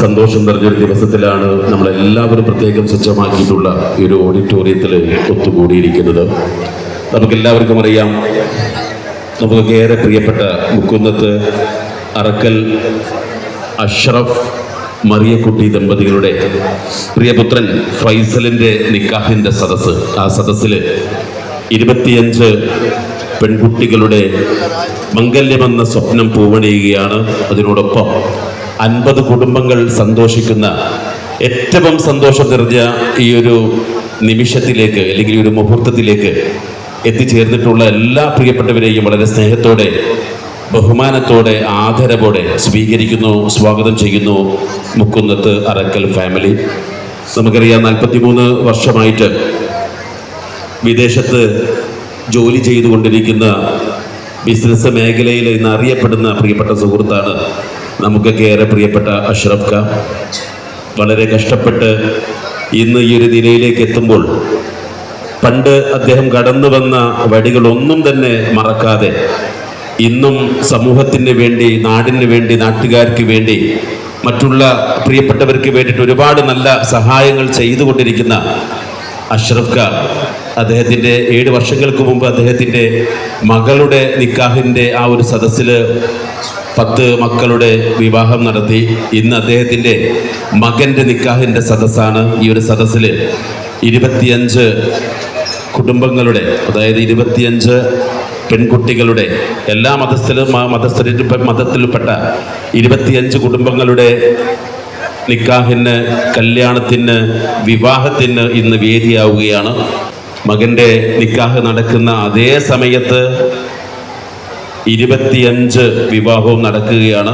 സന്തോഷം നിറഞ്ഞൊരു ദിവസത്തിലാണ് നമ്മളെല്ലാവരും പ്രത്യേകം സജ്ജമാക്കിയിട്ടുള്ള ഈ ഒരു ഓഡിറ്റോറിയത്തിൽ ഒത്തുകൂടിയിരിക്കുന്നത്. നമുക്കെല്ലാവർക്കും അറിയാം, നമുക്ക് ഏറെ പ്രിയപ്പെട്ട മുക്കുന്നത്ത് അറക്കൽ അഷ്റഫ് മറിയക്കുട്ടി ദമ്പതികളുടെ പ്രിയപുത്രൻ ഫൈസലിൻ്റെ നിക്കാഹിൻ്റെ സദസ്സ്. ആ സദസ്സിൽ 25 പെൺകുട്ടികളുടെ മംഗല്യമെന്ന സ്വപ്നം പൂവണിയുകയാണ്. അതിനോടൊപ്പം 50 കുടുംബങ്ങൾ സന്തോഷിക്കുന്ന ഏറ്റവും സന്തോഷം നിറഞ്ഞ ഈ ഒരു നിമിഷത്തിലേക്ക് അല്ലെങ്കിൽ ഈ ഒരു മുഹൂർത്തത്തിലേക്ക് എത്തിച്ചേർന്നിട്ടുള്ള എല്ലാ പ്രിയപ്പെട്ടവരെയും വളരെ സ്നേഹത്തോടെ, ബഹുമാനത്തോടെ, ആദരവോടെ സ്വീകരിക്കുന്നു, സ്വാഗതം ചെയ്യുന്നു മുക്കുന്നത്ത് അറക്കൽ ഫാമിലി. നമുക്കറിയാം, 43 വർഷമായിട്ട് വിദേശത്ത് ജോലി ചെയ്തുകൊണ്ടിരിക്കുന്ന ബിസിനസ് മേഖലയിൽ ഇന്ന് അറിയപ്പെടുന്ന പ്രിയപ്പെട്ട സുഹൃത്താണ് നമുക്കൊക്കെ ഏറെ പ്രിയപ്പെട്ട അഷ്റഫ് ഖാൻ. വളരെ കഷ്ടപ്പെട്ട് ഇന്ന് ഈ ഒരു നിലയിലേക്ക് എത്തുമ്പോൾ പണ്ട് അദ്ദേഹം കടന്നു വന്ന വഴികളൊന്നും തന്നെ മറക്കാതെ ഇന്നും സമൂഹത്തിന് വേണ്ടി, നാടിന് വേണ്ടി, നാട്ടുകാർക്ക് വേണ്ടി, മറ്റുള്ള പ്രിയപ്പെട്ടവർക്ക് വേണ്ടിയിട്ട് ഒരുപാട് നല്ല സഹായങ്ങൾ ചെയ്തുകൊണ്ടിരിക്കുന്ന അഷ്റഫ് ഖാൻ അദ്ദേഹത്തിൻ്റെ 7 വർഷങ്ങൾക്ക് മുമ്പ് അദ്ദേഹത്തിൻ്റെ മകളുടെ നിക്കാഹിൻ്റെ ആ ഒരു സദസ്സിൽ 10 മക്കളുടെ വിവാഹം നടത്തി. ഇന്ന് അദ്ദേഹത്തിൻ്റെ മകൻ്റെ നിക്കാഹിൻ്റെ സദസ്സാണ്. ഈ ഒരു സദസ്സിൽ 25 കുടുംബങ്ങളുടെ, അതായത് 25 പെൺകുട്ടികളുടെ, എല്ലാ മതത്തിൽപ്പെട്ട 25 കുടുംബങ്ങളുടെ നിക്കാഹിന്, കല്യാണത്തിന്, വിവാഹത്തിന് ഇന്ന് വേദിയാവുകയാണ്. മകൻ്റെ നിക്കാഹ് നടക്കുന്ന അതേ സമയത്ത് 25 വിവാഹവും നടക്കുകയാണ്.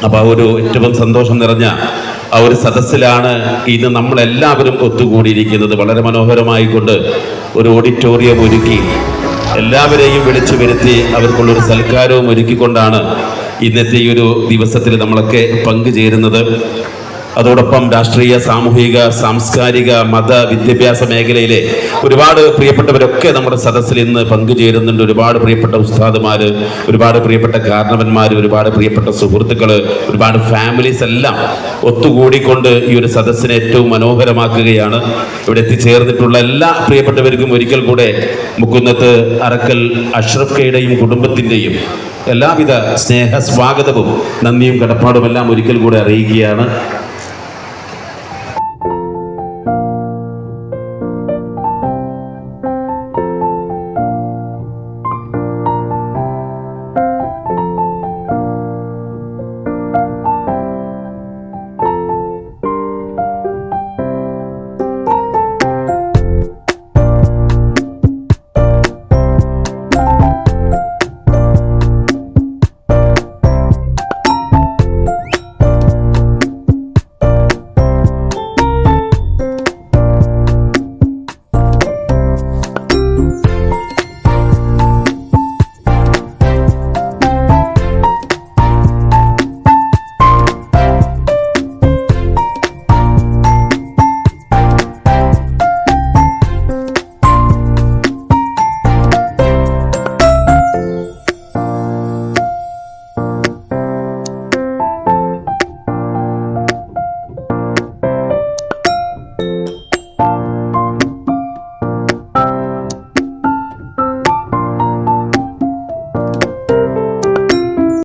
അപ്പോൾ ആ ഒരു ഏറ്റവും സന്തോഷം നിറഞ്ഞ ആ ഒരു സദസ്സിലാണ് ഇന്ന് നമ്മളെല്ലാവരും ഒത്തുകൂടിയിരിക്കുന്നത്. വളരെ മനോഹരമായിക്കൊണ്ട് ഒരു ഓഡിറ്റോറിയം ഒരുക്കി എല്ലാവരെയും വിളിച്ചു വരുത്തി അവർക്കുള്ളൊരു സൽക്കാരവും ഒരുക്കിക്കൊണ്ടാണ് ഇന്നത്തെ ഈ ഒരു ദിവസത്തിൽ നമ്മളൊക്കെ പങ്കുചേരുന്നത്. അതോടൊപ്പം രാഷ്ട്രീയ, സാമൂഹിക, സാംസ്കാരിക, മത, വിദ്യാഭ്യാസ മേഖലയിലെ ഒരുപാട് പ്രിയപ്പെട്ടവരൊക്കെ നമ്മുടെ സദസ്സിൽ ഇന്ന് പങ്കുചേരുന്നുണ്ട്. ഒരുപാട് പ്രിയപ്പെട്ട ഉസ്താദുമാർ, ഒരുപാട് പ്രിയപ്പെട്ട കാരണവന്മാർ, ഒരുപാട് പ്രിയപ്പെട്ട സുഹൃത്തുക്കൾ, ഒരുപാട് ഫാമിലീസ് എല്ലാം ഒത്തുകൂടിക്കൊണ്ട് ഈ ഒരു സദസ്സിനെ ഏറ്റവും മനോഹരമാക്കുകയാണ്. ഇവിടെ എത്തിച്ചേർന്നിട്ടുള്ള എല്ലാ പ്രിയപ്പെട്ടവർക്കും ഒരിക്കൽ കൂടെ മുക്കുന്നത്ത് അറക്കൽ അഷ്റഫ് ഖായുടെയും കുടുംബത്തിൻ്റെയും എല്ലാവിധ സ്നേഹ സ്വാഗതവും നന്ദിയും കടപ്പാടുമെല്ലാം ഒരിക്കൽ കൂടെ അറിയിക്കുകയാണ്.